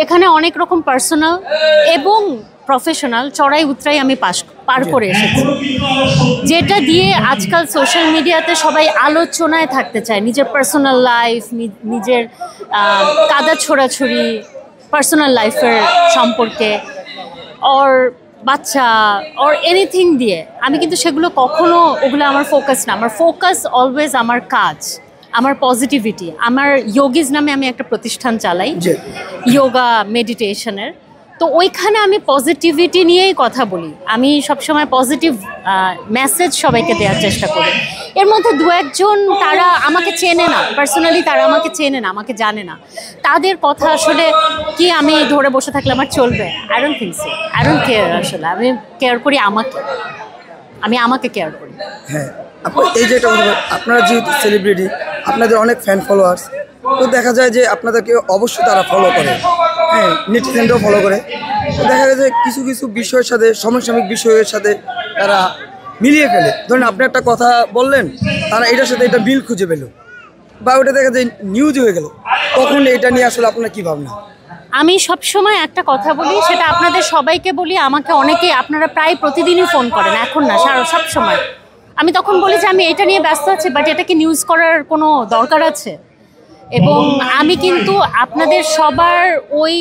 এখানে অনেক রকম পার্সোনাল এবং প্রফেশনাল চড়াই উতরাই আমি পার করে এসেছি, যেটা দিয়ে আজকাল সোশ্যাল মিডিয়াতে সবাই আলোচনায় থাকতে চায় নিজের পার্সোনাল লাইফ, নিজের কাদা ছোড়াছুড়ি পার্সোনাল লাইফের সম্পর্কে ওর বাচ্চা ওর এনিথিং দিয়ে। আমি কিন্তু সেগুলো কখনো, ওগুলো আমার ফোকাস না। আমার ফোকাস অলওয়েজ আমার কাজ, আমার পজিটিভিটি। আমার যোগিজ নামে আমি একটা প্রতিষ্ঠান চালাই, যোগা মেডিটেশনের। তো ওইখানে আমি পজিটিভিটি নিয়েই কথা বলি। আমি সবসময় পজিটিভ মেসেজ সবাইকে দেওয়ার চেষ্টা করি। এর মধ্যে দু একজন তারা আমাকে চেনে না পার্সোনালি, তারা আমাকে চেনে না, আমাকে জানে না, তাদের কথা আসলে কি আমি ধরে বসে থাকলে আমার চলবে? I don't think so. I don't care. আসলে আমি কেয়ার করি আমি আমাকে কেয়ার করি। হ্যাঁ, এই যে আপনারা যেহেতু সেলিব্রিটি, আপনাদের অনেক ফ্যান ফলোয়ার্স, তো দেখা যায় যে আপনাদেরকে অবশ্যই তারা ফলো করে, হ্যাঁ, নেটিজেনরাও ফলো করে। তো দেখা যায় যে কিছু কিছু বিষয়ের সাথে, সমসাময়িক বিষয়ের সাথে তারা মিলিয়ে ফেলে। ধরেন আপনি একটা কথা বললেন, তারা এটার সাথে এটা মিল খুঁজে পেল, বা ওটা দেখা যায় নিউজ হয়ে গেল, তখন এটা নিয়ে আসলে আপনার কী ভাবনা? আমি সবসময় একটা কথা বলি, সেটা আপনাদের সবাইকে বলি, আমাকে অনেকেই আপনারা প্রায় প্রতিদিনই ফোন করেন, এখন না সব সময়। আমি তখন বলি যে আমি এটা নিয়ে ব্যস্ত আছি, বাট এটা কি নিউজ করার কোনো দরকার আছে? এবং আমি কিন্তু আপনাদের সবার ওই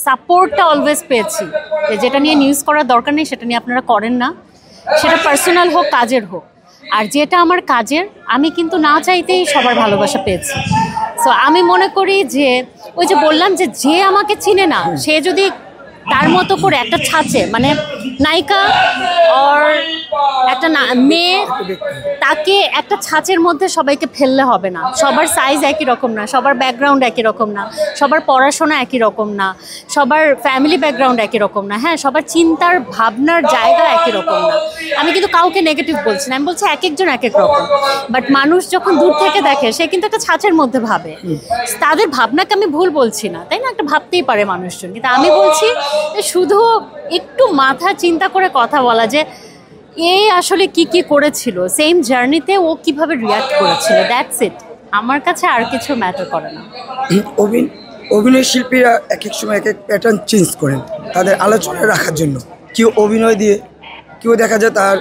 সাপোর্টটা অলওয়েজ পেয়েছি, যেটা নিয়ে নিউজ করার দরকার নেই সেটা নিয়ে আপনারা করেন না, সেটা পার্সোনাল হোক কাজের হোক। আর যেটা আমার কাজের, আমি কিন্তু না চাইতেই সবার ভালোবাসা পেয়েছি। সো আমি মনে করি যে ওই যে বললাম যে আমাকে চিনে না, সে যদি তার মতো করে একটা ছাঁচে, মানে নায়িকা আর একটা মেয়ে, তাকে একটা ছাঁচের মধ্যে সবাইকে ফেললে হবে না। সবার সাইজ একই রকম না, সবার ব্যাকগ্রাউন্ড একই রকম না, সবার পড়াশোনা একই রকম না, সবার ফ্যামিলি ব্যাকগ্রাউন্ড একই রকম না, হ্যাঁ, সবার চিন্তার ভাবনার জায়গা একই রকম না। আমি কিন্তু কাউকে নেগেটিভ বলছি না, আমি বলছি এক একজন এক এক রকম। বাট মানুষ যখন দূর থেকে দেখে, সে কিন্তু একটা ছাঁচের মধ্যে ভাবে। তাদের ভাবনাকে আমি ভুল বলছি না, তাই না? একটা ভাবতেই পারে মানুষজন, কিন্তু আমি বলছি শুধু একটু মাথা চিন্তা করে কথা বলা, যে এ আসলে কি কি করেছিল, সেম জার্নিতে ও কিভাবে রিয়াক্ট করেছিল, দ্যাটস ইট। আমার কাছে আর কিছু ম্যাটার করে না। অভিনয় শিল্পীরা এক এক সময় এক এক প্যাটার্ন চেঞ্জ করেন তাদের আলোচনায় রাখার জন্য। কেউ অভিনয় দিয়ে, কেউ দেখা যায় তার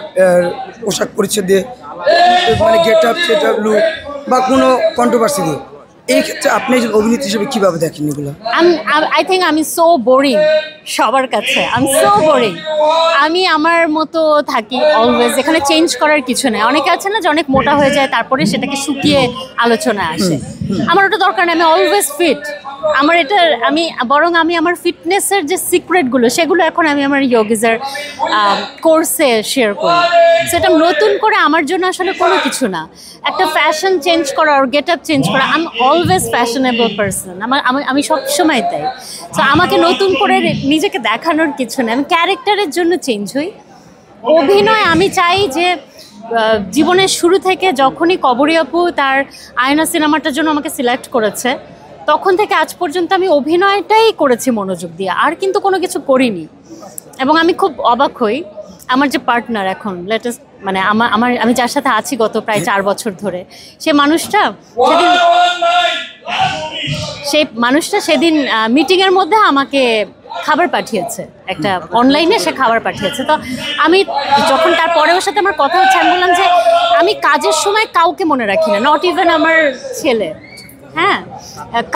পোশাক পরিচ্ছদ দিয়ে, মানে গেট আপ লুক, বা কোনো কন্ট্রোভার্সি দিয়ে। এই ক্ষেত্রে আপনি একজন অভিনেত্রী হিসেবে কীভাবে দেখেন এগুলো? আই থিঙ্ক আমি সো বোরিং সবার কাছে, আমি সো বোরিং। আমি আমার মতো থাকি অলওয়েজ, এখানে চেঞ্জ করার কিছু নেই। অনেকে আছে না যে অনেক মোটা হয়ে যায়, তারপরে সেটাকে শুকিয়ে আলোচনায় আসে। আমার ওটা দরকার নেই, আমি অলওয়েজ ফিট। আমার এটা আমি আমার ফিটনেসের যে সিক্রেটগুলো, সেগুলো এখন আমি আমার যোগিজের কোর্সে শেয়ার করি। সেটা নতুন করে আমার জন্য আসলে কোনো কিছু না। একটা ফ্যাশন চেঞ্জ করা আর গেট আপ চেঞ্জ করা, আমি অলওয়েজ ফ্যাশনেবল পারসন, আমি সবসময় তাই। তো আমাকে নতুন করে নিজেকে দেখানোর কিছু নেই, আমি ক্যারেক্টারের জন্য চেঞ্জ হই। অভিনয় আমি চাই যে জীবনের শুরু থেকে, যখনই কবরী আপু তার আয়না সিনেমাটার জন্য আমাকে সিলেক্ট করেছে, তখন থেকে আজ পর্যন্ত আমি অভিনয়টাই করেছি মনোযোগ দিয়ে, আর কিন্তু কোনো কিছু করিনি। এবং আমি খুব অবাক হই, আমার যে পার্টনার এখন লেটেস্ট, মানে আমি যার সাথে আছি গত প্রায় 4 বছর ধরে, সেই মানুষটা সেদিন মিটিংয়ের মধ্যে আমাকে খাবার পাঠিয়েছে, একটা অনলাইনে সে খাবার পাঠিয়েছে। তো আমি যখন তারপরে ওর সাথে আমার কথা হচ্ছে, আমি বললাম যে আমি কাজের সময় কাউকে মনে রাখি না, নট ইভেন আমার ছেলে। হ্যাঁ,